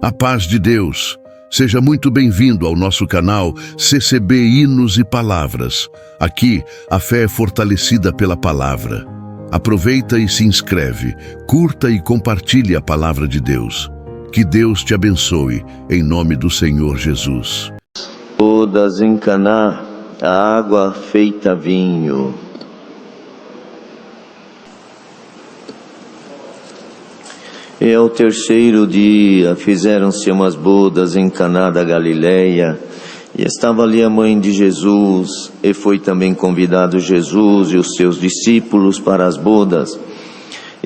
A paz de Deus. Seja muito bem-vindo ao nosso canal CCB Hinos e Palavras. Aqui, a fé é fortalecida pela palavra. Aproveita e se inscreve, curta e compartilhe a palavra de Deus. Que Deus te abençoe, em nome do Senhor Jesus. Bodas em Caná, a água feita vinho. E ao terceiro dia fizeram-se umas bodas em Caná da Galileia, e estava ali a mãe de Jesus, e foi também convidado Jesus e os seus discípulos para as bodas.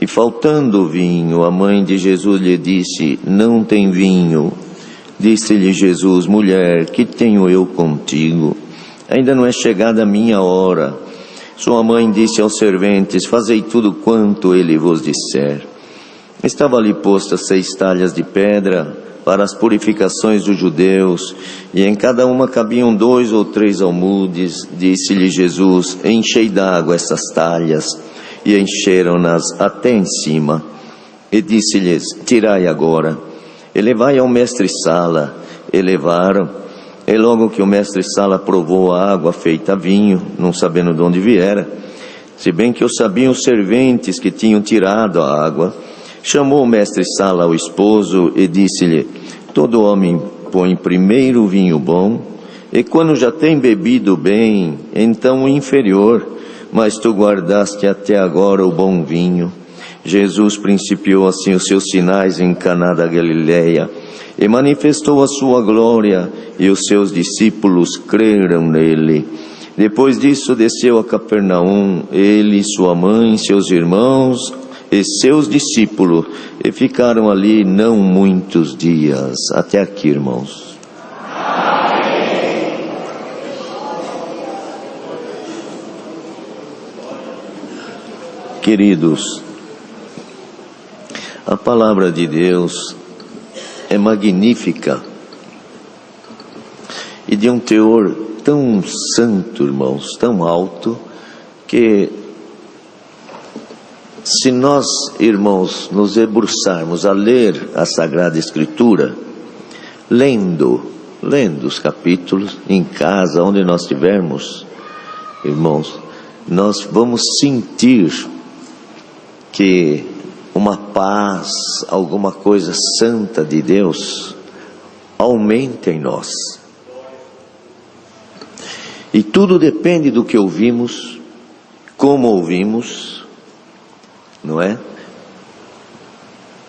E faltando vinho, a mãe de Jesus lhe disse: não tem vinho. Disse-lhe Jesus: mulher, que tenho eu contigo? Ainda não é chegada a minha hora. Sua mãe disse aos serventes: fazei tudo quanto ele vos disser. Estava ali postas 6 talhas de pedra para as purificações dos judeus, e em cada uma cabiam 2 ou 3 almudes. Disse-lhe Jesus: enchei d'água essas talhas. E encheram-nas até em cima. E disse-lhes: tirai agora, e levai ao mestre-sala. E levaram. E logo que o mestre-sala provou a água feita vinho, não sabendo de onde viera, se bem que o sabiam os serventes que tinham tirado a água, chamou o mestre-sala ao esposo e disse-lhe: todo homem põe primeiro o vinho bom, e quando já tem bebido bem, então o inferior, mas tu guardaste até agora o bom vinho. Jesus principiou assim os seus sinais em Caná da Galileia, e manifestou a sua glória, e os seus discípulos creram nele. Depois disso desceu a Capernaum, ele, sua mãe, seus irmãos e seus discípulos, e ficaram ali não muitos dias. Até aqui, irmãos. Queridos, a palavra de Deus é magnífica e de um teor tão santo, irmãos, tão alto, que se nós, irmãos, nos debruçarmos a ler a Sagrada Escritura, lendo os capítulos em casa, onde nós estivermos, irmãos, nós vamos sentir que uma paz, alguma coisa santa de Deus aumenta em nós. E tudo depende do que ouvimos, como ouvimos, não é?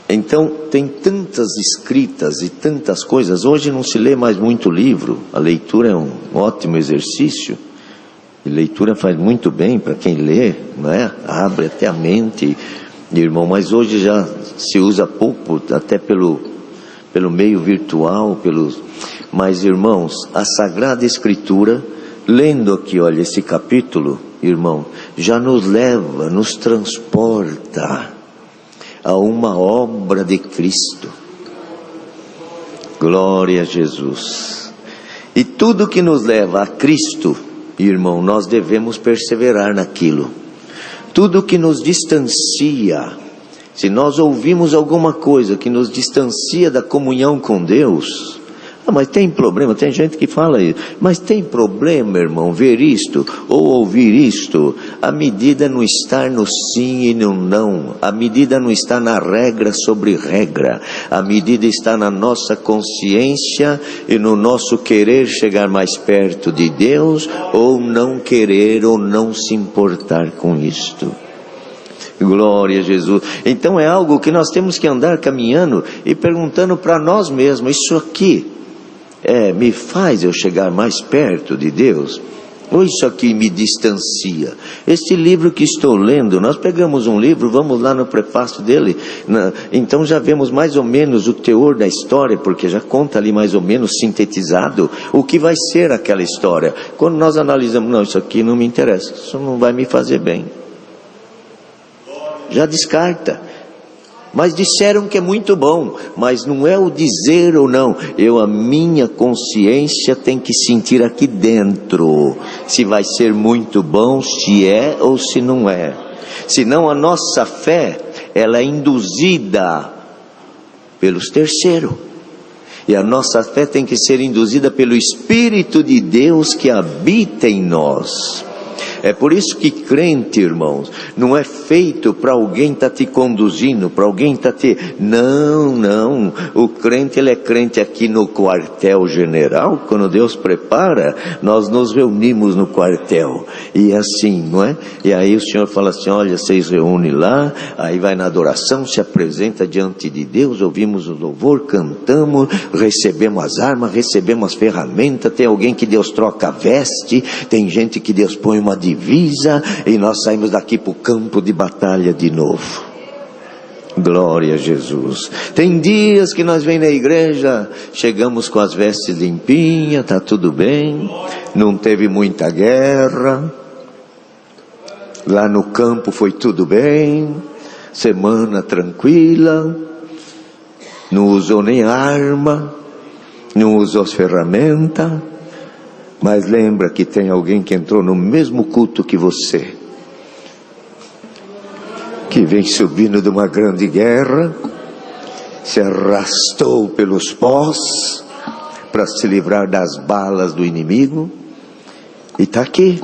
Então tem tantas escritas e tantas coisas. Hoje não se lê mais muito livro. A leitura é um ótimo exercício, e leitura faz muito bem para quem lê, não é? Abre até a mente, irmão. Mas hoje já se usa pouco, até pelo meio virtual, mas, irmãos, a Sagrada Escritura, lendo aqui, olha, esse capítulo, irmão, já nos leva, nos transporta a uma obra de Cristo. Glória a Jesus. E tudo que nos leva a Cristo, irmão, nós devemos perseverar naquilo. Tudo que nos distancia, se nós ouvimos alguma coisa que nos distancia da comunhão com Deus, mas tem problema, tem gente que fala isso, mas tem problema, irmão, ver isto ou ouvir isto. A medida não está no sim e no não, a medida não está na regra sobre regra, a medida está na nossa consciência e no nosso querer chegar mais perto de Deus, ou não querer ou não se importar com isto. Glória a Jesus. Então é algo que nós temos que andar caminhando e perguntando para nós mesmos: isso aqui me faz eu chegar mais perto de Deus? Ou isso aqui me distancia? Este livro que estou lendo, nós pegamos um livro, vamos lá no prefácio dele, então já vemos mais ou menos o teor da história, porque já conta ali mais ou menos sintetizado o que vai ser aquela história. Quando nós analisamos, não, isso aqui não me interessa, isso não vai me fazer bem, já descarta. Mas disseram que é muito bom, mas não é o dizer ou não, a minha consciência tem que sentir aqui dentro, se vai ser muito bom, se é ou se não é. Senão a nossa fé, ela é induzida pelos terceiros. E a nossa fé tem que ser induzida pelo Espírito de Deus que habita em nós. É por isso que crente, irmãos, não é feito para alguém estar te conduzindo, para alguém estar te... Não. O crente, ele é crente aqui no quartel general. Quando Deus prepara, nós nos reunimos no quartel. E assim, não é? E aí o Senhor fala assim, olha, vocês reúnem lá, aí vai na adoração, se apresenta diante de Deus, ouvimos o louvor, cantamos, recebemos as armas, recebemos as ferramentas, tem alguém que Deus troca a veste, tem gente que Deus põe uma divisa, e nós saímos daqui para o campo de batalha de novo. Glória a Jesus. Tem dias que nós vem na igreja, chegamos com as vestes limpinhas, tá tudo bem, não teve muita guerra, lá no campo foi tudo bem, semana tranquila, não usou nem arma, não usou as ferramentas. Mas lembra que tem alguém que entrou no mesmo culto que você, que vem subindo de uma grande guerra, se arrastou pelos pós para se livrar das balas do inimigo, e está aqui.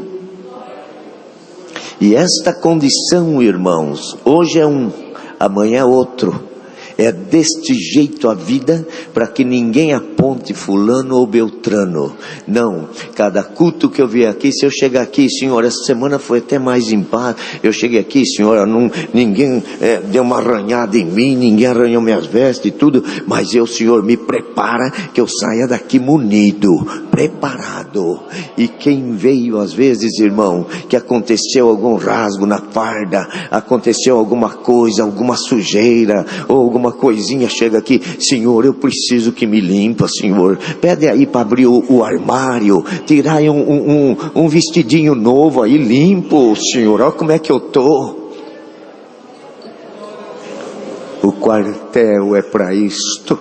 E esta condição, irmãos, hoje é um, amanhã é outro. É deste jeito a vida, para que ninguém aponte fulano ou beltrano. Não, cada culto que eu vier aqui, se eu chegar aqui, Senhor, essa semana foi até mais em paz, eu cheguei aqui, Senhor, ninguém deu uma arranhada em mim, ninguém arranhou minhas vestes e tudo, mas eu, Senhor, me prepara, que eu saia daqui munido, preparado. E quem veio às vezes, irmão, que aconteceu algum rasgo na farda, aconteceu alguma coisa, alguma sujeira, ou alguma coisinha, chega aqui, Senhor, eu preciso que me limpa, Senhor, pede aí para abrir o armário, tirar aí um vestidinho novo aí, limpo, Senhor, olha como é que eu tô. O quartel é para isto.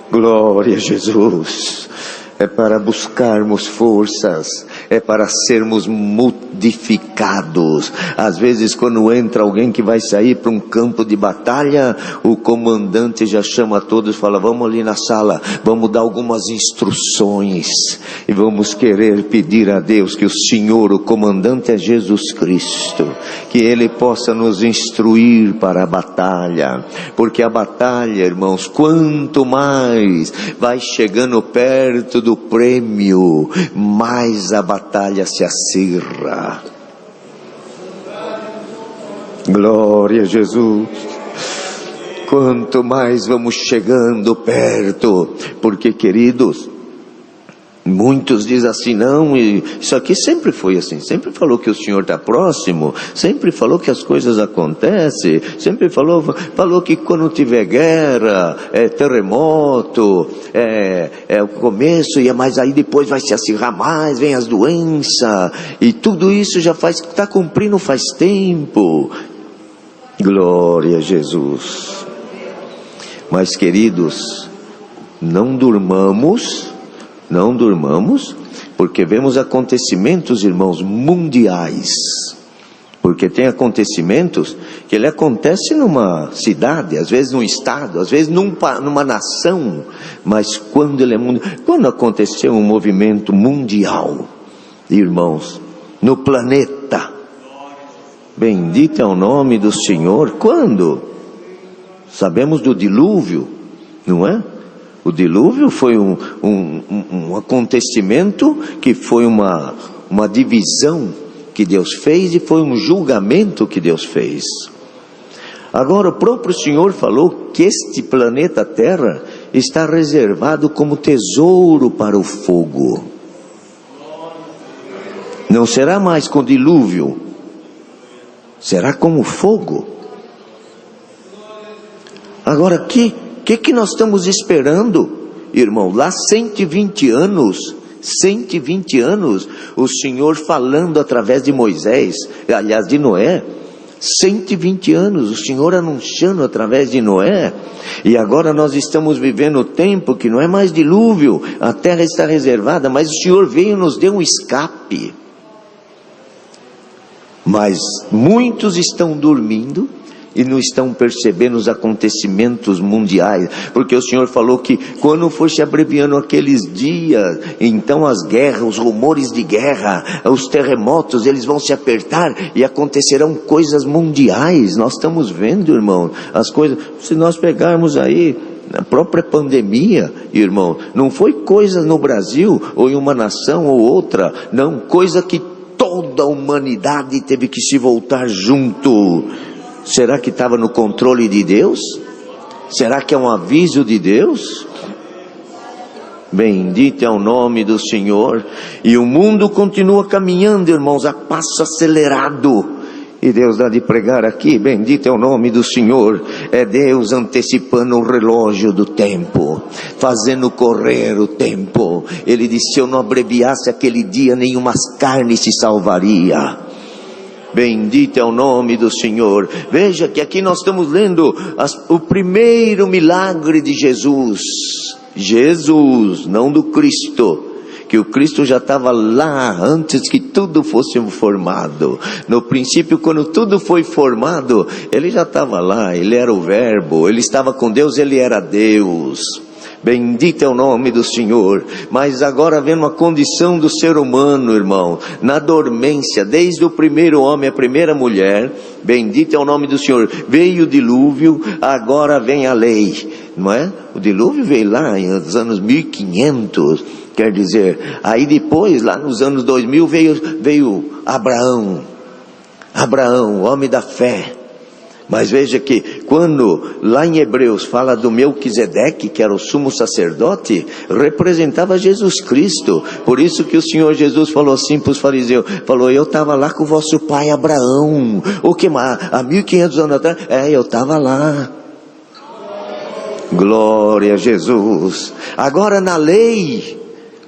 Glória a Jesus. É para buscarmos forças, é para sermos modificados. Às vezes quando entra alguém que vai sair para um campo de batalha, o comandante já chama todos e fala, vamos ali na sala, vamos dar algumas instruções, e vamos querer pedir a Deus que o Senhor, o comandante é Jesus Cristo, que Ele possa nos instruir para a batalha, porque a batalha, irmãos, quanto mais vai chegando perto do prêmio, mais a batalha se acirra. Glória a Jesus. Quanto mais vamos chegando perto, porque, queridos, muitos dizem assim, não, isso aqui sempre foi assim, sempre falou que o Senhor está próximo, sempre falou que as coisas acontecem, sempre falou que quando tiver guerra, terremoto, é o começo, mas aí depois vai se acirrar mais, vem as doenças, e tudo isso já está cumprindo faz tempo. Glória a Jesus. Mas, queridos, não durmamos, porque vemos acontecimentos, irmãos, mundiais. Porque tem acontecimentos que ele acontece numa cidade, às vezes num estado, às vezes numa nação, mas quando ele é mundial, quando aconteceu um movimento mundial, irmãos, no planeta, bendito é o nome do Senhor. Quando? Sabemos do dilúvio, não é? O dilúvio foi um acontecimento que foi uma divisão que Deus fez, e foi um julgamento que Deus fez. Agora o próprio Senhor falou que este planeta Terra está reservado como tesouro para o fogo. Não será mais com dilúvio, será como fogo. Agora que nós estamos esperando, irmão? Lá 120 anos, o Senhor falando através de Moisés, aliás de Noé, 120 anos, o Senhor anunciando através de Noé, e agora nós estamos vivendo o tempo que não é mais dilúvio, a terra está reservada, mas o Senhor veio e nos deu um escape. Mas muitos estão dormindo, e não estão percebendo os acontecimentos mundiais, porque o Senhor falou que quando for se abreviando aqueles dias, então as guerras, os rumores de guerra, os terremotos, eles vão se apertar e acontecerão coisas mundiais. Nós estamos vendo, irmão, as coisas. Se nós pegarmos aí a própria pandemia, irmão, não foi coisa no Brasil ou em uma nação ou outra, não, coisa que toda a humanidade teve que se voltar junto. Será que estava no controle de Deus? Será que é um aviso de Deus? Bendito é o nome do Senhor. E o mundo continua caminhando, irmãos, a passo acelerado. E Deus dá de pregar aqui, bendito é o nome do Senhor. É Deus antecipando o relógio do tempo, fazendo correr o tempo. Ele disse, se eu não abreviasse aquele dia, nenhuma carne se salvaria. Bendito é o nome do Senhor. Veja que aqui nós estamos lendo o primeiro milagre de Jesus. Jesus, não do Cristo. Que o Cristo já estava lá antes que tudo fosse formado. No princípio, quando tudo foi formado, ele já estava lá, ele era o Verbo, ele estava com Deus, ele era Deus. Bendito é o nome do Senhor. Mas agora vendo a condição do ser humano, irmão, na dormência, desde o primeiro homem, a primeira mulher, bendito é o nome do Senhor. Veio o dilúvio, agora vem a lei, não é? O dilúvio veio lá nos anos 1500, quer dizer, aí depois, lá nos anos 2000, veio Abraão, homem da fé. Mas veja que quando lá em Hebreus fala do Melquisedeque, que era o sumo sacerdote, representava Jesus Cristo. Por isso que o Senhor Jesus falou assim para os fariseus, falou, eu estava lá com o vosso pai Abraão. O que mais? Há 1500 anos atrás? Eu estava lá. Glória a Jesus. Agora na lei,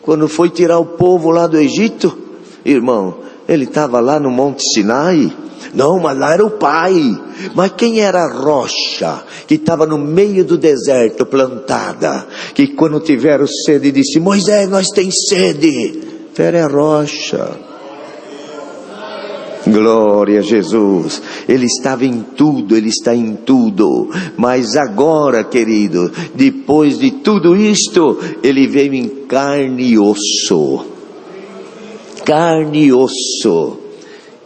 quando foi tirar o povo lá do Egito, irmão, ele estava lá no Monte Sinai. Não, mas lá era o pai. Mas quem era a rocha que estava no meio do deserto plantada, que quando tiveram sede disse, Moisés, nós tem sede. Era a rocha. Glória a Jesus. Ele estava em tudo, ele está em tudo. Mas agora, querido, depois de tudo isto, ele veio em carne e osso. Carne e osso.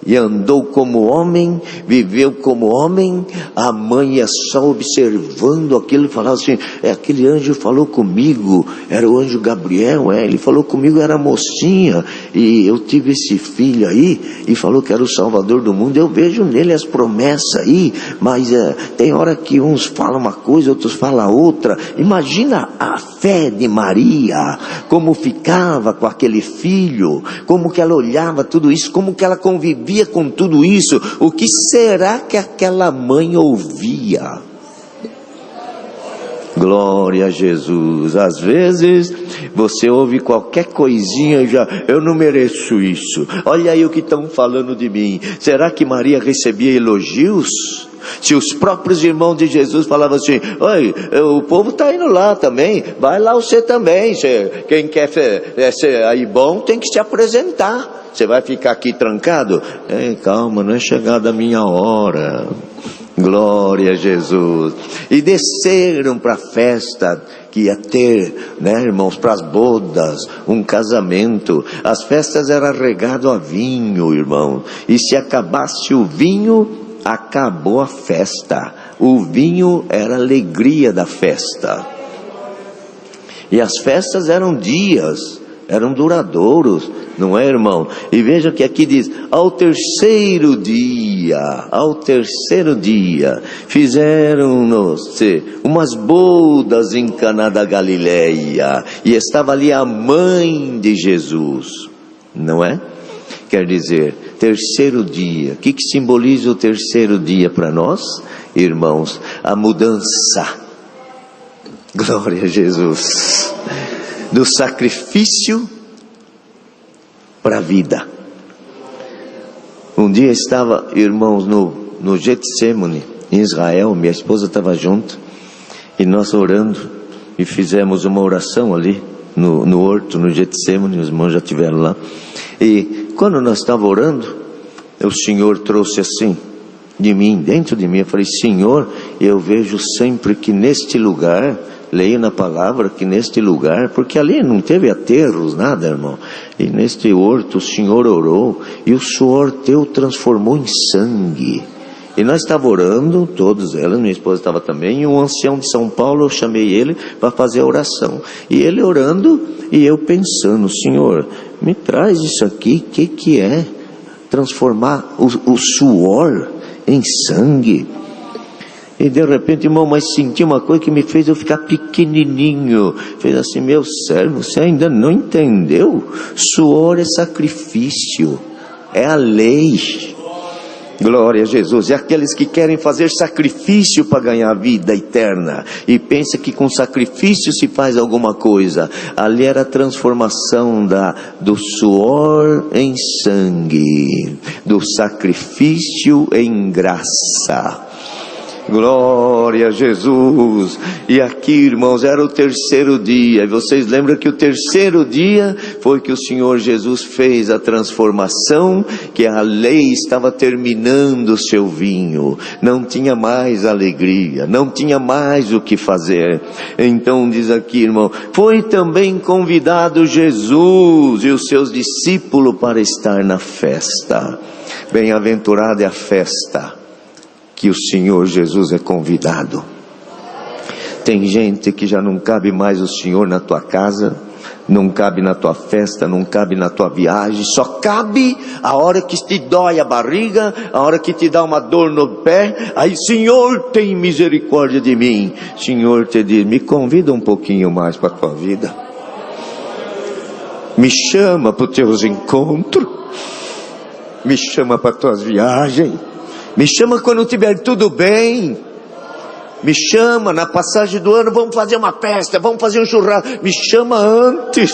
E andou como homem, viveu como homem. A mãe ia só observando aquilo e falava assim, aquele anjo falou comigo, era o anjo Gabriel, ele falou comigo, era mocinha, e eu tive esse filho aí, e falou que era o Salvador do mundo. Eu vejo nele as promessas aí, mas tem hora que uns falam uma coisa, outros falam outra. Imagina a fé de Maria, como ficava com aquele filho, como que ela olhava tudo isso, como que ela convivia com tudo isso. O que será que aquela mãe ouvia? Glória a Jesus. Às vezes você ouve qualquer coisinha e já, eu não mereço isso, olha aí o que estão falando de mim. Será que Maria recebia elogios? Se os próprios irmãos de Jesus falavam assim, oi, o povo está indo lá também, vai lá você também, quem quer ser aí bom tem que se apresentar. Você vai ficar aqui trancado? Calma, não é chegada a minha hora. Glória a Jesus. E desceram para a festa que ia ter, né, irmãos, para as bodas, um casamento. As festas eram regado a vinho, irmão. E se acabasse o vinho, acabou a festa. O vinho era a alegria da festa. E as festas eram dias, eram duradouros, não é, irmão? E veja que aqui diz, ao terceiro dia, fizeram-nos umas bodas em Caná da Galileia, e estava ali a mãe de Jesus, não é? Quer dizer, terceiro dia. O que simboliza o terceiro dia para nós, irmãos? A mudança. Glória a Jesus. Do sacrifício para a vida. Um dia estava, irmãos, no Getsemane, em Israel, minha esposa estava junto, e nós orando, e fizemos uma oração ali, no horto, no Getsemane, os irmãos já estiveram lá, e quando nós estávamos orando, o Senhor trouxe assim, de mim, dentro de mim. Eu falei: Senhor, eu vejo sempre que neste lugar, leio na palavra que neste lugar, porque ali não teve aterros, nada, irmão, e neste horto o Senhor orou, e o suor teu transformou em sangue. E nós estávamos orando, todos elas, minha esposa estava também, e um ancião de São Paulo, eu chamei ele para fazer a oração, e ele orando, e eu pensando: Senhor, me traz isso aqui, que é? Transformar o suor em sangue. E de repente, irmão, mas senti uma coisa que me fez eu ficar pequenininho. Fez assim: meu servo, você ainda não entendeu? Suor é sacrifício, é a lei. Glória a Jesus. E aqueles que querem fazer sacrifício para ganhar a vida eterna, e pensa que com sacrifício se faz alguma coisa. Ali era a transformação do suor em sangue, do sacrifício em graça. Glória a Jesus. E aqui, irmãos, era o terceiro dia. E vocês lembram que o terceiro dia foi que o Senhor Jesus fez a transformação, que a lei estava terminando o seu vinho, não tinha mais alegria, não tinha mais o que fazer. Então diz aqui, irmão, foi também convidado Jesus e os seus discípulos para estar na festa. Bem-aventurada é a festa que o Senhor Jesus é convidado. Tem gente que já não cabe mais o Senhor na tua casa, não cabe na tua festa, não cabe na tua viagem, só cabe a hora que te dói a barriga, a hora que te dá uma dor no pé. Aí: Senhor, tem misericórdia de mim. Senhor te diz: me convida um pouquinho mais para a tua vida, me chama para os teus encontros, me chama para as tuas viagens, me chama quando estiver tudo bem. Me chama na passagem do ano, vamos fazer uma festa, vamos fazer um churrasco. Me chama antes.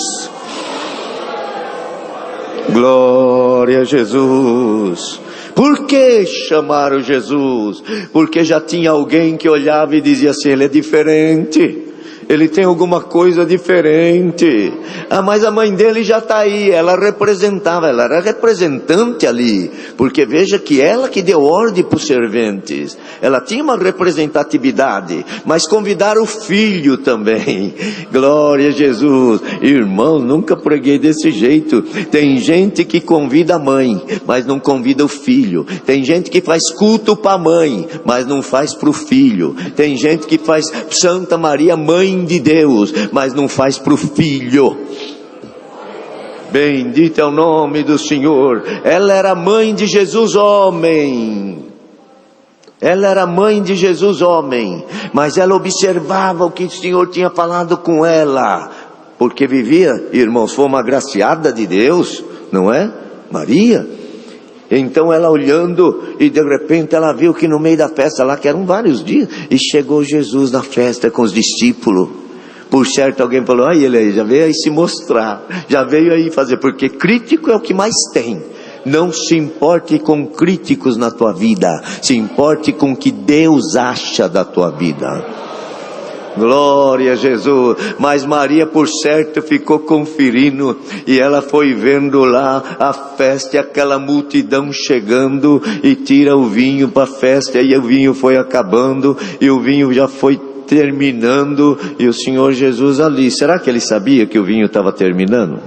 Glória a Jesus. Por que chamaram Jesus? Porque já tinha alguém que olhava e dizia assim: ele é diferente, ele tem alguma coisa diferente. Mas a mãe dele já está aí, ela representava, ela era representante ali, porque veja que ela que deu ordem para os serventes, ela tinha uma representatividade, mas convidaram o filho também. Glória a Jesus. Irmão, nunca preguei desse jeito. Tem gente que convida a mãe, mas não convida o filho. Tem gente que faz culto para a mãe, mas não faz para o filho. Tem gente que faz Santa Maria, mãe de Deus, mas não faz para o filho. Bendito é o nome do Senhor. Ela era mãe de Jesus homem. Ela era mãe de Jesus homem, mas ela observava o que o Senhor tinha falado com ela, porque vivia, irmãos, foi uma agraciada de Deus, não é? Maria. Então ela olhando, e de repente ela viu que no meio da festa lá, que eram vários dias, e chegou Jesus na festa com os discípulos. Por certo alguém falou: ai, ele aí já veio aí se mostrar, já veio aí fazer, porque crítico é o que mais tem. Não se importe com críticos na tua vida, se importe com o que Deus acha da tua vida. Glória a Jesus. Mas Maria, por certo, ficou conferindo, e ela foi vendo lá a festa, e aquela multidão chegando, e tira o vinho para a festa, e o vinho foi acabando, e o vinho já foi terminando, e o Senhor Jesus ali. Será que ele sabia que o vinho estava terminando?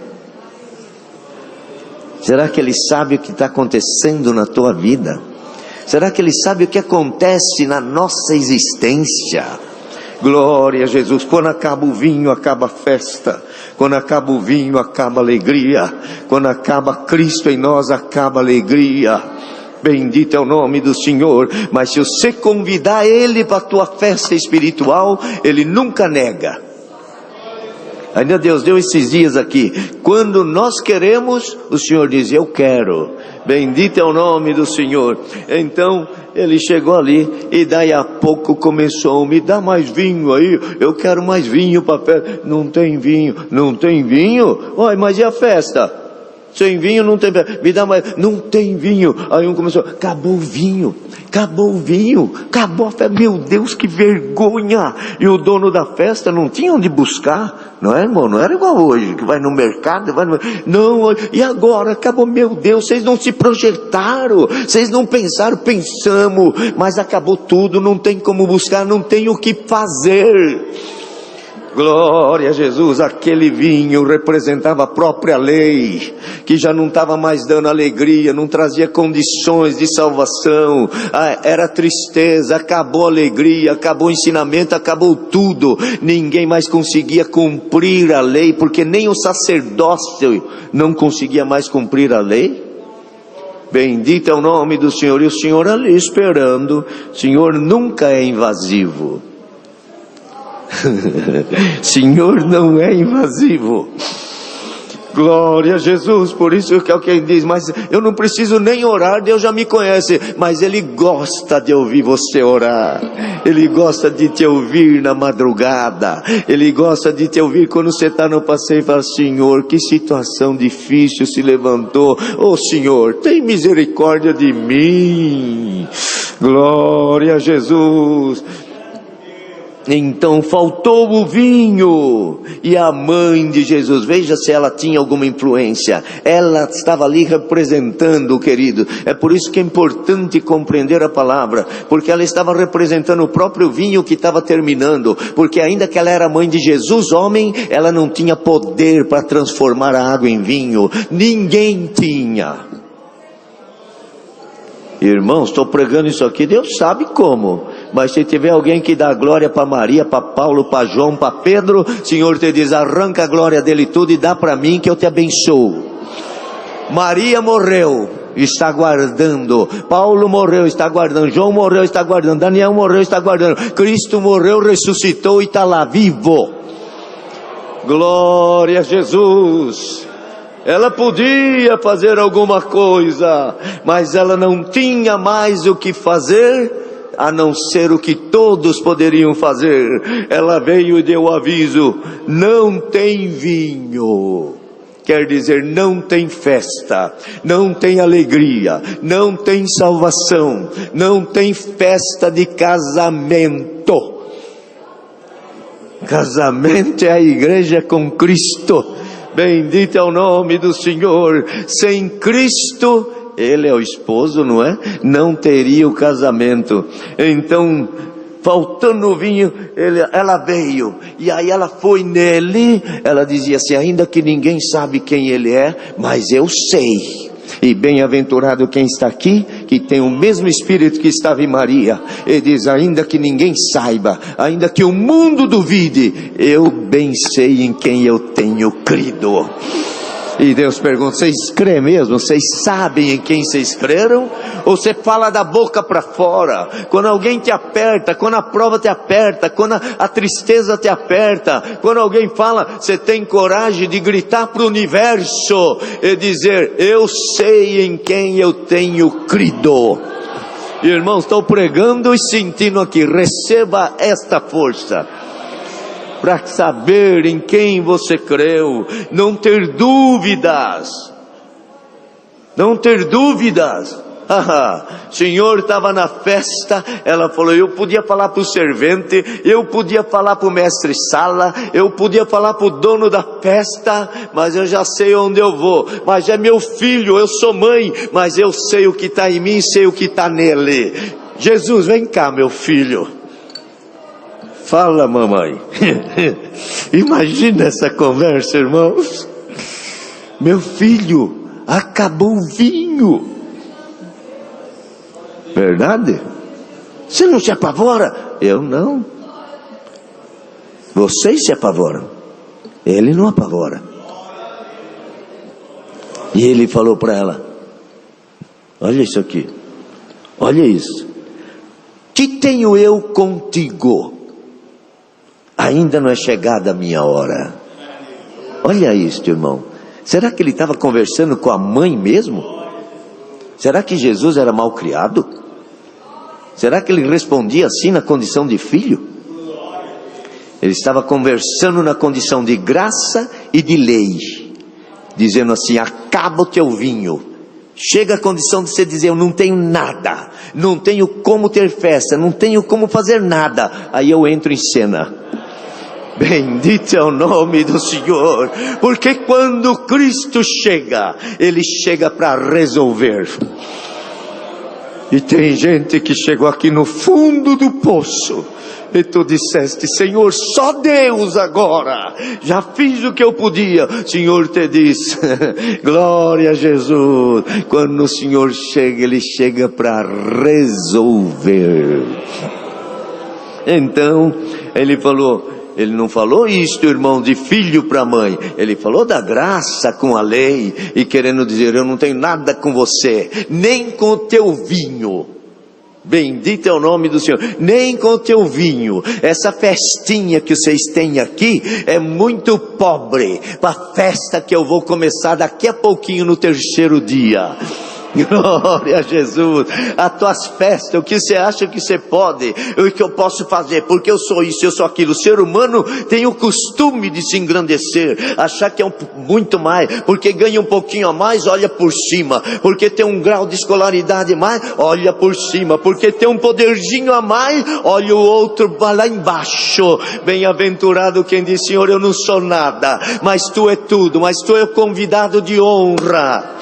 Será que ele sabe o que está acontecendo na tua vida? Será que ele sabe o que acontece na nossa existência? Glória a Jesus. Quando acaba o vinho, acaba a festa. Quando acaba o vinho, acaba a alegria. Quando acaba Cristo em nós, acaba a alegria. Bendito é o nome do Senhor. Mas se você convidar Ele para a tua festa espiritual, Ele nunca nega. Ainda Deus deu esses dias aqui. Quando nós queremos, o Senhor diz: eu quero. Bendito é o nome do Senhor. Então ele chegou ali, e daí a pouco começou: me dá mais vinho aí, eu quero mais vinho para a festa. Não tem vinho, não tem vinho? Olha, mas e a festa? Sem vinho não tem, me dá mais, não tem vinho. Aí um começou, acabou o vinho, acabou a festa. Meu Deus, que vergonha. E o dono da festa não tinha onde buscar, não é, irmão? Não era igual hoje, que vai no mercado, não, e agora, acabou, meu Deus, vocês não se projetaram, vocês não pensaram, pensamos, mas acabou tudo, não tem como buscar, não tem o que fazer. Glória a Jesus. Aquele vinho representava a própria lei, que já não estava mais dando alegria, não trazia condições de salvação, era tristeza, acabou a alegria, acabou o ensinamento, acabou tudo, ninguém mais conseguia cumprir a lei, porque nem o sacerdócio não conseguia mais cumprir a lei. Bendito é o nome do Senhor. E o Senhor ali esperando. O Senhor nunca é invasivo. Senhor não é invasivo. Glória a Jesus. Por isso que alguém diz, mas eu não preciso nem orar, Deus já me conhece. Mas Ele gosta de ouvir você orar. Ele gosta de te ouvir na madrugada. Ele gosta de te ouvir quando você está no passeio e fala, Senhor, que situação difícil se levantou. Oh Senhor, tem misericórdia de mim. Glória a Jesus. Então faltou o vinho, e a mãe de Jesus, veja se ela tinha alguma influência, ela estava ali representando, querido, é por isso que é importante compreender a palavra, porque ela estava representando o próprio vinho que estava terminando, porque ainda que ela era mãe de Jesus, homem, ela não tinha poder para transformar a água em vinho, ninguém tinha. Irmãos, estou pregando isso aqui, Deus sabe como, mas se tiver alguém que dá glória para Maria, para Paulo, para João, para Pedro, Senhor te diz, arranca a glória dele tudo e dá para mim que eu te abençoo. Maria morreu, está aguardando. Paulo morreu, está aguardando. João morreu, está aguardando. Daniel morreu, está aguardando. Cristo morreu, ressuscitou e está lá vivo. Glória a Jesus. Ela podia fazer alguma coisa, mas ela não tinha mais o que fazer, a não ser o que todos poderiam fazer. Ela veio e deu aviso, não tem vinho. Quer dizer, não tem festa, não tem alegria, não tem salvação, não tem festa de casamento. Casamento é a igreja com Cristo. Bendito é o nome do Senhor. Sem Cristo, Ele é o esposo, não é? Não teria o casamento. Então, faltando o vinho, ela veio, e aí ela foi nele, ela dizia assim, ainda que ninguém sabe quem ele é, mas eu sei. E bem-aventurado quem está aqui, que tem o mesmo Espírito que estava em Maria. Ele diz, ainda que ninguém saiba, ainda que o mundo duvide, eu bem sei em quem eu tenho crido. E Deus pergunta, vocês creem mesmo? Vocês sabem em quem vocês creram? Ou você fala da boca para fora? Quando alguém te aperta, quando a prova te aperta, quando a tristeza te aperta, quando alguém fala, você tem coragem de gritar para o universo e dizer, eu sei em quem eu tenho crido. Irmãos, estou pregando e sentindo aqui, receba esta força. Para saber em quem você creu, não ter dúvidas, não ter dúvidas. O Senhor estava na festa, ela falou, eu podia falar para o servente, eu podia falar para o mestre sala, eu podia falar para o dono da festa, mas eu já sei onde eu vou, mas é meu filho, eu sou mãe, mas eu sei o que está em mim, sei o que está nele. Jesus, vem cá meu filho. Fala mamãe. Imagina essa conversa, irmãos. Meu filho, acabou o vinho. Verdade? Você não se apavora? Eu não. Vocês se apavoram. Ele não apavora. E ele falou para ela, olha isso aqui, olha isso. Que tenho eu contigo? Ainda não é chegada a minha hora. Olha isso, irmão. Será que ele estava conversando com a mãe mesmo? Será que Jesus era mal criado? Será que ele respondia assim na condição de filho? Ele estava conversando na condição de graça e de lei, dizendo assim, acaba o teu vinho. Chega a condição de você dizer, eu não tenho nada, não tenho como ter festa, não tenho como fazer nada. Aí eu entro em cena. Bendito é o nome do Senhor, porque quando Cristo chega, Ele chega para resolver. E tem gente que chegou aqui no fundo do poço, e tu disseste, Senhor, só Deus agora, já fiz o que eu podia. O Senhor te diz, glória a Jesus, quando o Senhor chega, Ele chega para resolver. Então, Ele falou, Ele não falou isto, irmão, de filho para mãe. Ele falou da graça com a lei, e querendo dizer, eu não tenho nada com você, nem com o teu vinho. Bendito é o nome do Senhor. Nem com o teu vinho. Essa festinha que vocês têm aqui é muito pobre para a festa que eu vou começar daqui a pouquinho no terceiro dia. Glória a Jesus. As tuas festas, o que você acha que você pode, o que eu posso fazer, porque eu sou isso, eu sou aquilo. O ser humano tem o costume de se engrandecer, achar que é muito mais, porque ganha um pouquinho a mais, olha por cima, porque tem um grau de escolaridade a mais, olha por cima, porque tem um poderzinho a mais, olha o outro lá embaixo. Bem-aventurado quem diz, Senhor, eu não sou nada, mas tu é tudo, mas tu é o convidado de honra.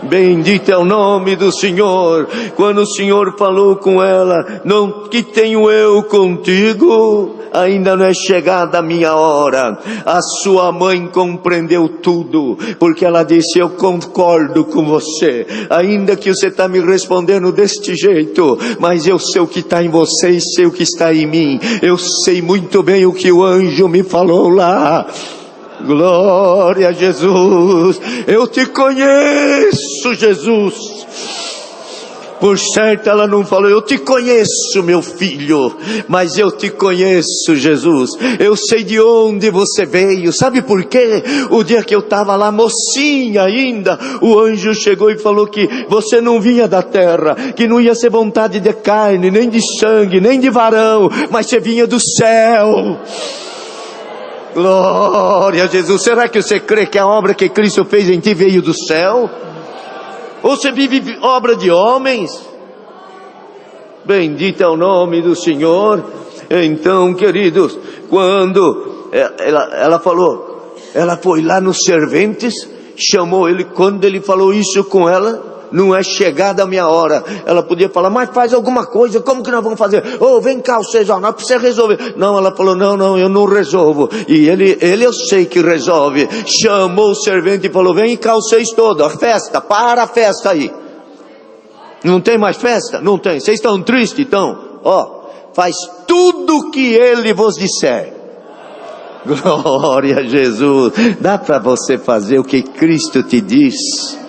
Bendito é o nome do Senhor. Quando o Senhor falou com ela, não, que tenho eu contigo? Ainda não é chegada a minha hora. A sua mãe compreendeu tudo, porque ela disse, eu concordo com você, ainda que você está me respondendo deste jeito, mas eu sei o que está em você e sei o que está em mim. Eu sei muito bem o que o anjo me falou lá. Glória a Jesus. Eu te conheço, Jesus. Por certo ela não falou, eu te conheço, meu filho, mas eu te conheço, Jesus. Eu sei de onde você veio. Sabe por quê? O dia que eu estava lá, mocinha ainda, o anjo chegou e falou que você não vinha da terra, que não ia ser vontade de carne, nem de sangue, nem de varão, mas você vinha do céu. Glória a Jesus. Será que você crê que a obra que Cristo fez em ti veio do céu? Ou você vive obra de homens? Bendito é o nome do Senhor. Então, queridos, quando ela falou, ela foi lá nos serventes, chamou ele. Quando ele falou isso com ela, não é chegada a minha hora. Ela podia falar, mas faz alguma coisa, como que nós vamos fazer? Vem cá, vocês, nós precisamos resolver. Não, ela falou, não, eu não resolvo. E ele eu sei que resolve. Chamou o servente e falou, vem cá vocês todos, a festa, para a festa aí. Não tem mais festa? Não tem. Vocês estão tristes? Então, faz tudo o que ele vos disser. Glória a Jesus. Dá para você fazer o que Cristo te diz?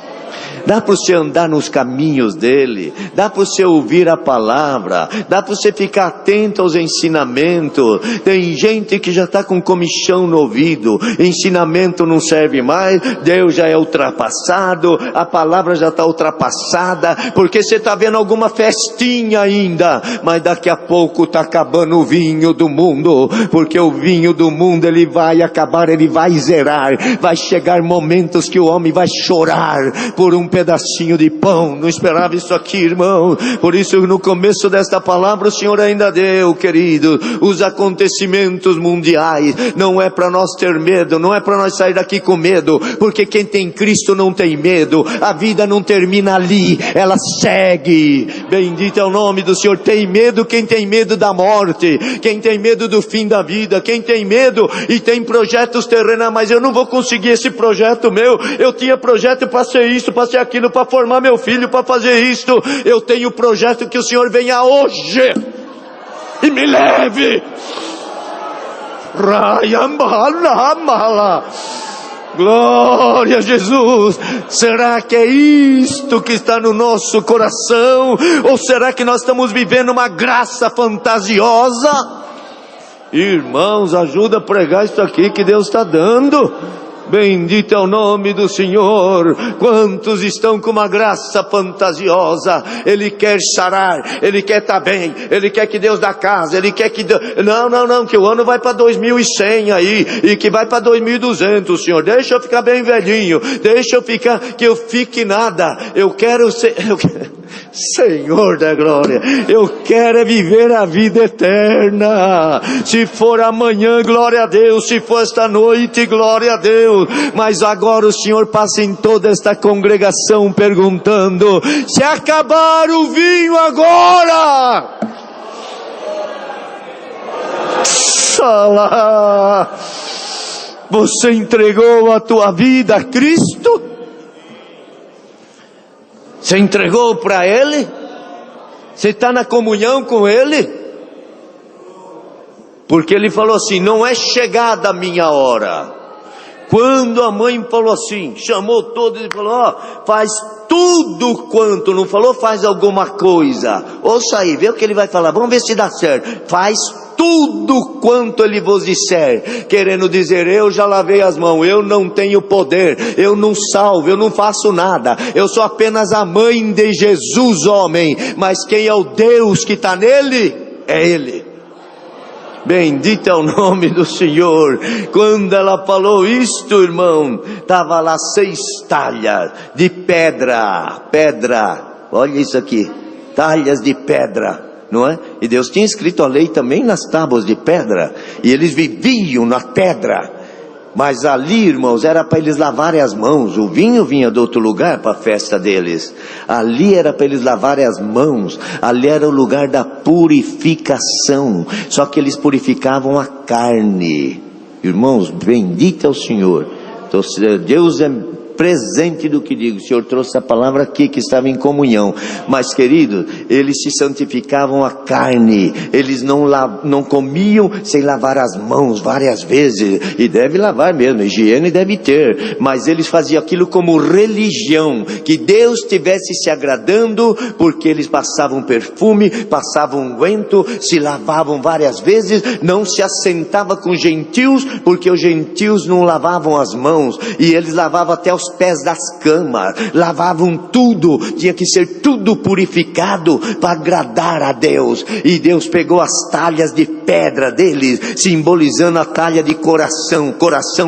Dá para você andar nos caminhos dele, dá para você ouvir a palavra, dá para você ficar atento aos ensinamentos. Tem gente que já está com comichão no ouvido, ensinamento não serve mais, Deus já é ultrapassado, a palavra já está ultrapassada, porque você está vendo alguma festinha ainda, mas daqui a pouco está acabando o vinho do mundo, porque o vinho do mundo ele vai acabar, ele vai zerar, vai chegar momentos que o homem vai chorar por um pedacinho de pão. Não esperava isso aqui, irmão. Por isso no começo desta palavra o Senhor ainda deu, querido, os acontecimentos mundiais. Não é para nós ter medo, não é para nós sair daqui com medo, porque quem tem Cristo não tem medo. A vida não termina ali, ela segue. Bendito é o nome do Senhor. Tem medo quem tem medo da morte, quem tem medo do fim da vida, quem tem medo e tem projetos terrenais, mas eu não vou conseguir esse projeto meu, eu tinha projeto para ser isso, para ser aquilo, para formar meu filho, para fazer isto. Eu tenho projeto que o Senhor venha hoje e me leve. Glória a Jesus. Será que é isto que está no nosso coração? Ou será que nós estamos vivendo uma graça fantasiosa? Irmãos, ajuda a pregar isso aqui que Deus está dando. Bendito é o nome do Senhor. Quantos estão com uma graça fantasiosa? Ele quer sarar, ele quer estar bem, ele quer que Deus dá casa, ele quer que Deus... Não, que o ano vai para 2100 aí, e que vai para 2200, Senhor. Deixa eu ficar bem velhinho, deixa eu ficar, que eu fique nada. Eu quero ser... Senhor da glória, eu quero é viver a vida eterna. Se for amanhã, glória a Deus. Se for esta noite, glória a Deus. Mas agora o Senhor passa em toda esta congregação perguntando: se acabar o vinho agora, você entregou a tua vida a Cristo? Você entregou para Ele? Você está na comunhão com Ele? Porque Ele falou assim: não é chegada a minha hora. Quando a mãe falou assim, chamou todos e falou: ó, faz tudo quanto, não falou faz alguma coisa. Ouça aí, vê o que Ele vai falar, vamos ver se dá certo. Faz tudo quanto Ele vos disser, querendo dizer: eu já lavei as mãos, eu não tenho poder, eu não salvo, eu não faço nada, eu sou apenas a mãe de Jesus, homem, mas quem é o Deus que está nele? É Ele. Bendito é o nome do Senhor. Quando ela falou isto, irmão, estava lá 6 talhas de pedra, olha isso aqui, talhas de pedra, não é? E Deus tinha escrito a lei também nas tábuas de pedra, e eles viviam na pedra. Mas ali, irmãos, era para eles lavarem as mãos. O vinho vinha de outro lugar para a festa deles. Ali era para eles lavarem as mãos. Ali era o lugar da purificação. Só que eles purificavam a carne. Irmãos, bendito é o Senhor. Então, Deus é presente do que digo. O Senhor trouxe a palavra aqui que estava em comunhão. Mas, querido, eles se santificavam a carne. Eles não comiam sem lavar as mãos várias vezes. E deve lavar mesmo, higiene deve ter. Mas eles faziam aquilo como religião, que Deus estivesse se agradando, porque eles passavam perfume, passavam unguento, se lavavam várias vezes, não se assentava com gentios, porque os gentios não lavavam as mãos, e eles lavavam até os pés das camas, lavavam tudo, tinha que ser tudo purificado para agradar a Deus. E Deus pegou as talhas de pedra deles, simbolizando a talha de coração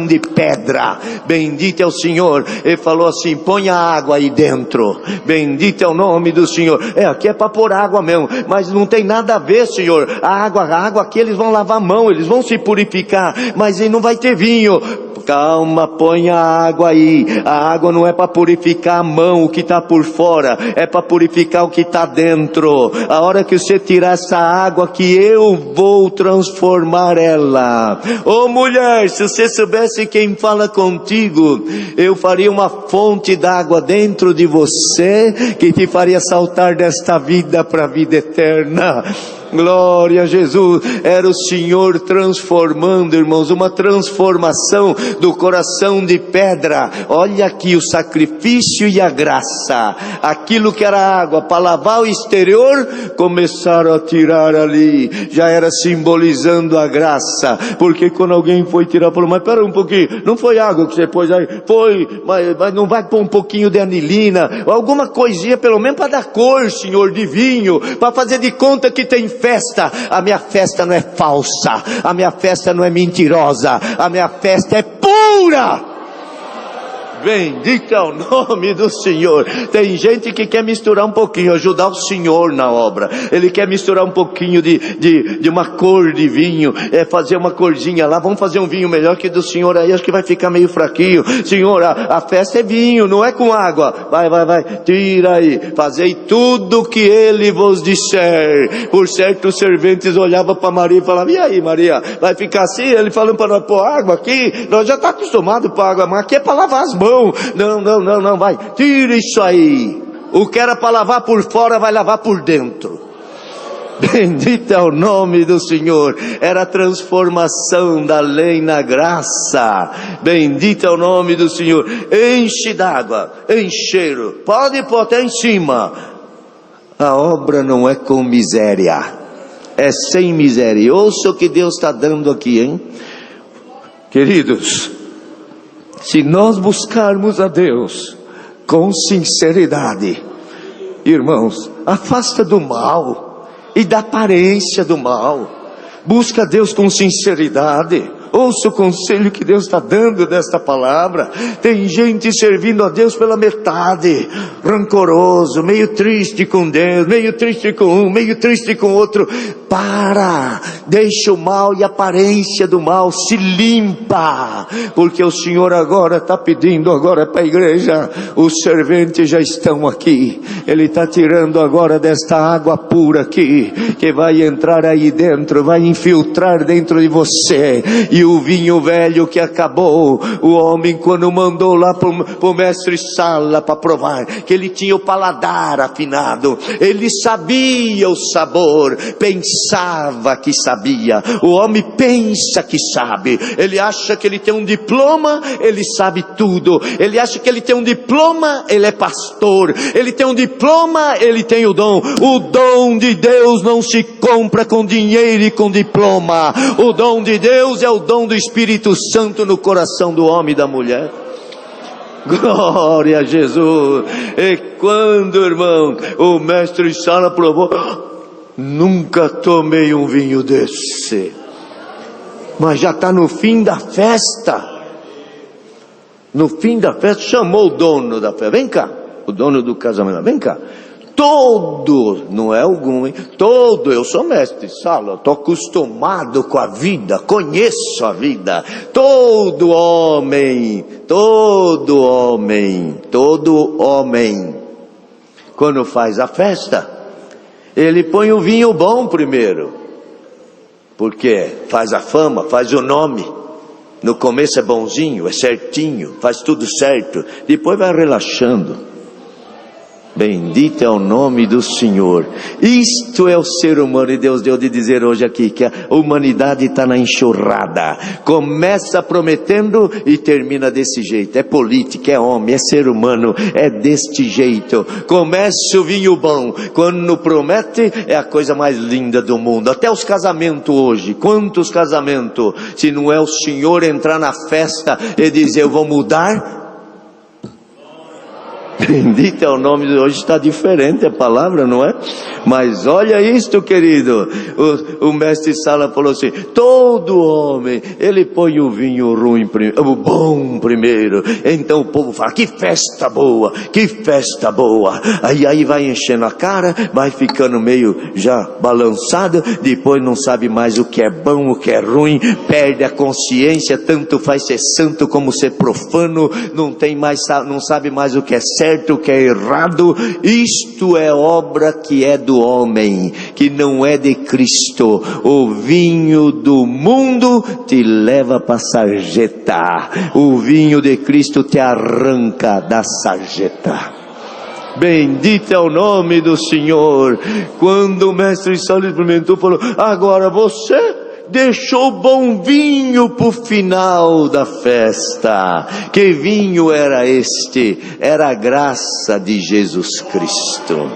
de pedra. Bendito é o Senhor. Ele falou assim: põe a água aí dentro. Bendito é o nome do Senhor. Aqui é para pôr água mesmo, mas não tem nada a ver, Senhor. A água aqui eles vão lavar a mão, eles vão se purificar, mas aí não vai ter vinho. Calma, põe a água aí. A água não é para purificar a mão, o que está por fora, é para purificar o que está dentro. A hora que você tirar essa água, que eu vou transformar ela. Ô mulher, se você soubesse quem fala contigo, eu faria uma fonte d'água dentro de você, que te faria saltar desta vida para a vida eterna. Glória a Jesus. Era o Senhor transformando, irmãos, uma transformação do coração de pedra. Olha aqui o sacrifício e a graça. Aquilo que era água para lavar o exterior, começaram a tirar ali. Já era simbolizando a graça. Porque quando alguém foi tirar, falou: mas espera um pouquinho, não foi água que você pôs aí? Foi, mas não vai pôr um pouquinho de anilina, alguma coisinha pelo menos para dar cor, Senhor, de vinho, para fazer de conta que tem festa. A minha festa não é falsa, a minha festa não é mentirosa, a minha festa é pura. Bendito é o nome do Senhor. Tem gente que quer misturar um pouquinho, ajudar o Senhor na obra. Ele quer misturar um pouquinho de uma cor de vinho, fazer uma corzinha lá. Vamos fazer um vinho melhor que do Senhor aí, acho que vai ficar meio fraquinho. Senhor, a festa é vinho, não é com água. Vai, tira aí. Fazei tudo que Ele vos disser. Por certo, os serventes olhavam para Maria e falavam: e aí, Maria, vai ficar assim? Ele falando para nós pôr água aqui? Nós já estamos acostumados com água, mas aqui é para lavar as mãos. Não, vai, tira isso aí. O que era para lavar por fora, vai lavar por dentro. Bendito é o nome do Senhor. Era a transformação da lei na graça. Bendito é o nome do Senhor. Enche d'água, encheram, pode pôr até em cima. A obra não é com miséria, é sem miséria. Ouça o que Deus está dando aqui, hein? Queridos, Se nós buscarmos a Deus com sinceridade, irmãos, afasta do mal e da aparência do mal. Busca a Deus com sinceridade. Ouça o conselho que Deus está dando desta palavra. Tem gente servindo a Deus pela metade, rancoroso, meio triste com Deus, meio triste com um, meio triste com outro. Para, deixa o mal e a aparência do mal, se limpa, porque o Senhor agora está pedindo agora para a igreja, os serventes já estão aqui, Ele está tirando agora desta água pura aqui, que vai entrar aí dentro, vai infiltrar dentro de você, e o vinho velho que acabou, o homem quando mandou lá para o mestre Sala para provar, que ele tinha o paladar afinado, ele sabia o sabor, pensava que sabia. O homem pensa que sabe, ele acha que ele tem um diploma, ele sabe tudo, ele acha que ele tem um diploma, ele é pastor, ele tem um diploma, ele tem o dom de Deus não se compra com dinheiro e com diploma, o dom de Deus é o dom do Espírito Santo no coração do homem e da mulher. Glória a Jesus. E quando, irmão, o mestre Sala provou, nunca tomei um vinho desse, mas já está no fim da festa. No fim da festa, chamou o dono da festa, vem cá, o dono do casamento, vem cá. Todo, não é algum, hein? Todo, eu sou mestre Sala, estou acostumado com a vida, conheço a vida. Todo homem, quando faz a festa, ele põe o vinho bom primeiro, porque faz a fama, faz o nome. No começo é bonzinho, é certinho, faz tudo certo, depois vai relaxando. Bendito é o nome do Senhor. Isto é o ser humano, e Deus deu de dizer hoje aqui que a humanidade está na enxurrada. Começa prometendo e termina desse jeito. É política, é homem, é ser humano, é deste jeito. Começa o vinho bom, quando promete é a coisa mais linda do mundo. Até os casamentos hoje, quantos casamentos, se não é o Senhor entrar na festa e dizer eu vou mudar. Bendito é o nome de hoje, está diferente a palavra, não é? Mas olha isto, querido, o mestre Sala falou assim, todo homem, ele põe o vinho ruim primeiro, o bom primeiro, então o povo fala, que festa boa, aí vai enchendo a cara, vai ficando meio já balançado, depois não sabe mais o que é bom, o que é ruim, perde a consciência, tanto faz ser santo como ser profano, não sabe mais o que é certo, o que é errado. Isto é obra que é do homem, que não é de Cristo. O vinho do mundo te leva para a sarjeta, o vinho de Cristo te arranca da sarjeta. Bendito é o nome do Senhor. Quando o mestre Sala experimentou, falou, agora você deixou bom vinho para o final da festa. Que vinho era este? Era a graça de Jesus Cristo.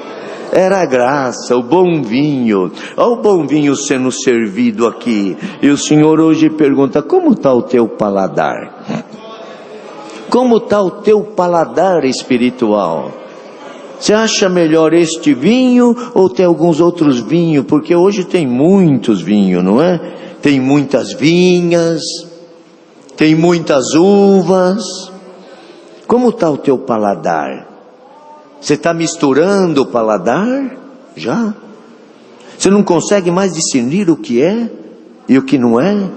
Era a graça, o bom vinho. Olha o bom vinho sendo servido aqui. E o Senhor hoje pergunta, como está o teu paladar? Como está o teu paladar espiritual? Você acha melhor este vinho ou tem alguns outros vinhos? Porque hoje tem muitos vinhos, não é? Tem muitas vinhas, tem muitas uvas. Como está o teu paladar? Você está misturando o paladar? Já? Você não consegue mais discernir o que é e o que não é?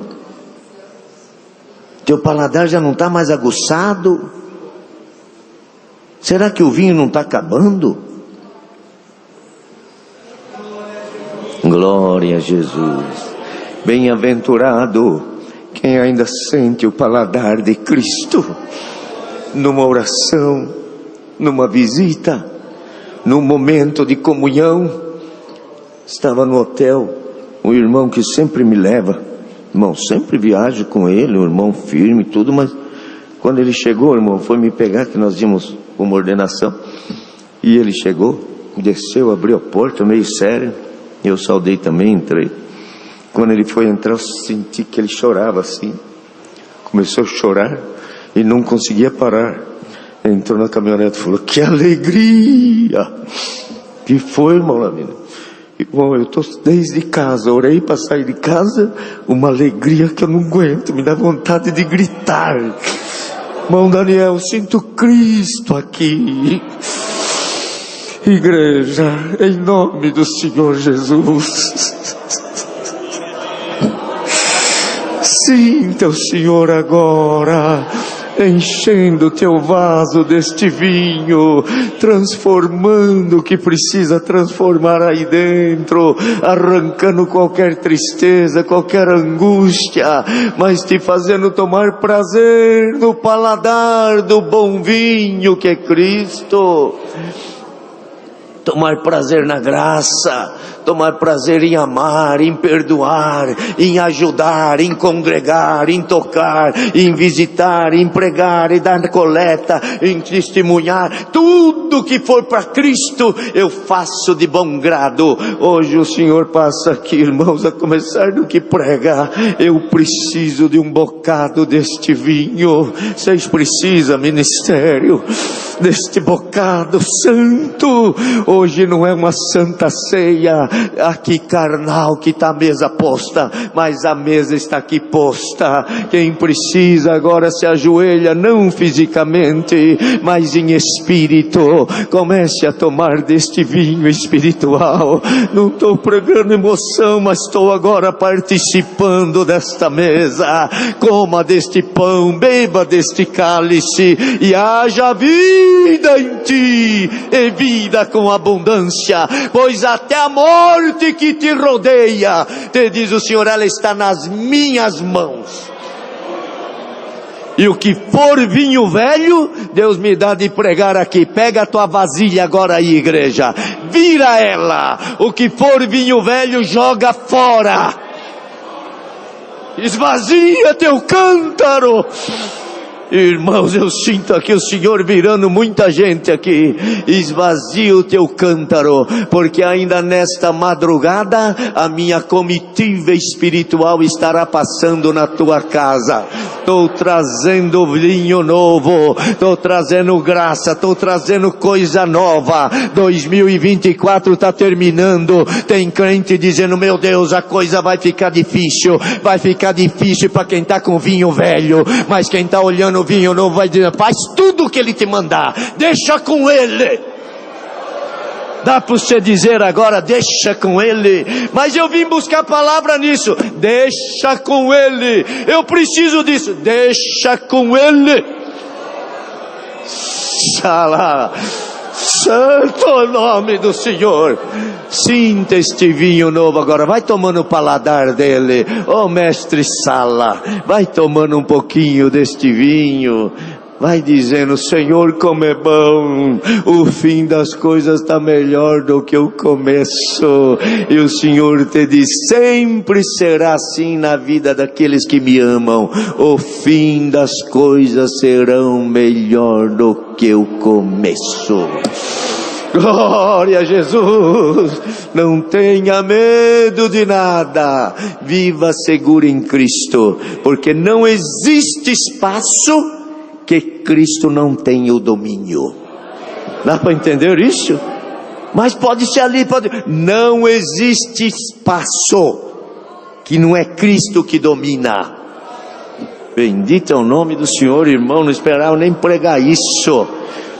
Teu paladar já não está mais aguçado? Será que o vinho não está acabando? Glória a Jesus. Bem-aventurado quem ainda sente o paladar de Cristo, numa oração, numa visita, num momento de comunhão. Estava no hotel, um irmão que sempre me leva, irmão, sempre viajo com ele, um irmão firme e tudo, mas quando ele chegou, irmão, foi me pegar, que nós íamos com uma ordenação, e ele chegou, desceu, abriu a porta, meio sério, eu saudei também, entrei. Quando ele foi entrar, eu senti que ele chorava assim, começou a chorar, e não conseguia parar. Entrou na caminhonete e falou: que alegria! Que foi, irmão Lamino? Irmão, eu estou desde casa, orei para sair de casa, uma alegria que eu não aguento, me dá vontade de gritar. Irmão Daniel, sinto Cristo aqui. Igreja, em nome do Senhor Jesus, sinta o Senhor agora enchendo o teu vaso deste vinho, transformando o que precisa transformar aí dentro, arrancando qualquer tristeza, qualquer angústia, mas te fazendo tomar prazer no paladar do bom vinho que é Cristo. Tomar prazer na graça, tomar prazer em amar, em perdoar, em ajudar, em congregar, em tocar, em visitar, em pregar, em dar coleta, em testemunhar. Tudo que for para Cristo eu faço de bom grado. Hoje o Senhor passa aqui, irmãos, a começar do que prega. Eu preciso de um bocado deste vinho. Vocês precisam, ministério, deste bocado santo. Hoje não é uma santa ceia aqui carnal que está a mesa posta, mas a mesa está aqui posta. Quem precisa agora se ajoelha, não fisicamente, mas em espírito. Comece a tomar deste vinho espiritual. Não estou pregando emoção, mas estou agora participando desta mesa. Coma deste pão, beba deste cálice, e haja vida em ti, e vida com abundância, pois até a morte que te rodeia, te diz o Senhor, ela está nas minhas mãos. E o que for vinho velho, Deus me dá de pregar aqui. Pega a tua vasilha agora aí, igreja, vira ela. O que for vinho velho, joga fora. Esvazia teu cântaro. Irmãos, eu sinto aqui o Senhor virando muita gente aqui. Esvazia o teu cântaro, porque ainda nesta madrugada a minha comitiva espiritual estará passando na tua casa. Estou trazendo vinho novo, estou trazendo graça, estou trazendo coisa nova. 2024 está terminando. Tem crente dizendo: meu Deus, a coisa vai ficar difícil. Vai ficar difícil para quem está com vinho velho, mas quem está olhando o vinho novo vai dizer: faz tudo o que ele te mandar, deixa com ele. Dá para você dizer agora: deixa com ele. Mas eu vim buscar palavra nisso. Deixa com ele. Eu preciso disso. Deixa com ele. Xalá. Santo nome do Senhor. Sinta este vinho novo agora. Vai tomando o paladar dele. Ô mestre Sala, vai tomando um pouquinho deste vinho. Vai dizendo: Senhor, como é bom. O fim das coisas está melhor do que o começo. E o Senhor te diz: sempre será assim na vida daqueles que me amam. O fim das coisas serão melhor do que o começo. Glória a Jesus. Não tenha medo de nada. Viva seguro em Cristo, porque não existe espaço que Cristo não tem o domínio. Dá para entender isso? Mas pode ser ali, pode. Não existe espaço que não é Cristo que domina. Bendito é o nome do Senhor, irmão. Não esperava nem pregar isso.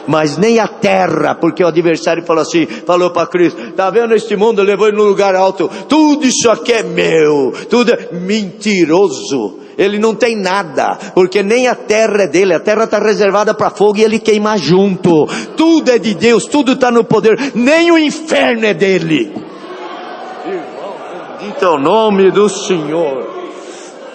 Mas nem a terra, porque o adversário falou assim, falou para Cristo: tá vendo este mundo, levou ele no lugar alto, tudo isso aqui é meu. Tudo é mentiroso. Ele não tem nada, porque nem a terra é dele. A terra está reservada para fogo e ele queima junto. Tudo é de Deus, tudo está no poder. Nem o inferno é dele. Irmão, bendito é o nome do Senhor.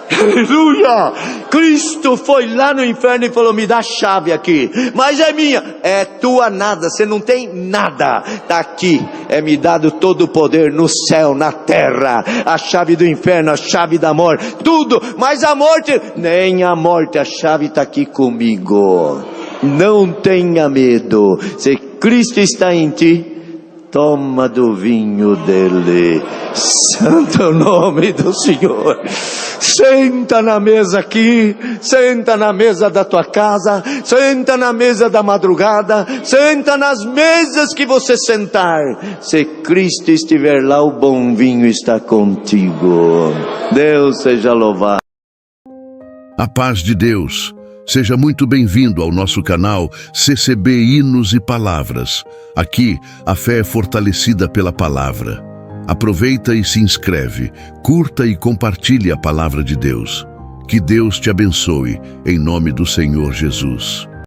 Aleluia. Cristo foi lá no inferno e falou: me dá a chave aqui. Mas é minha. É tua nada, você não tem nada. Está aqui, é me dado todo o poder no céu, na terra. A chave do inferno, a chave da morte, tudo. Mas a morte, nem a morte, a chave está aqui comigo. Não tenha medo. Se Cristo está em ti, toma do vinho dele. Santo nome do Senhor. Senta na mesa aqui, senta na mesa da tua casa, senta na mesa da madrugada, senta nas mesas que você sentar. Se Cristo estiver lá, o bom vinho está contigo. Deus seja louvado. A paz de Deus. Seja muito bem-vindo ao nosso canal CCB Hinos e Palavras. Aqui, a fé é fortalecida pela palavra. Aproveita e se inscreve, curta e compartilhe a palavra de Deus. Que Deus te abençoe, em nome do Senhor Jesus.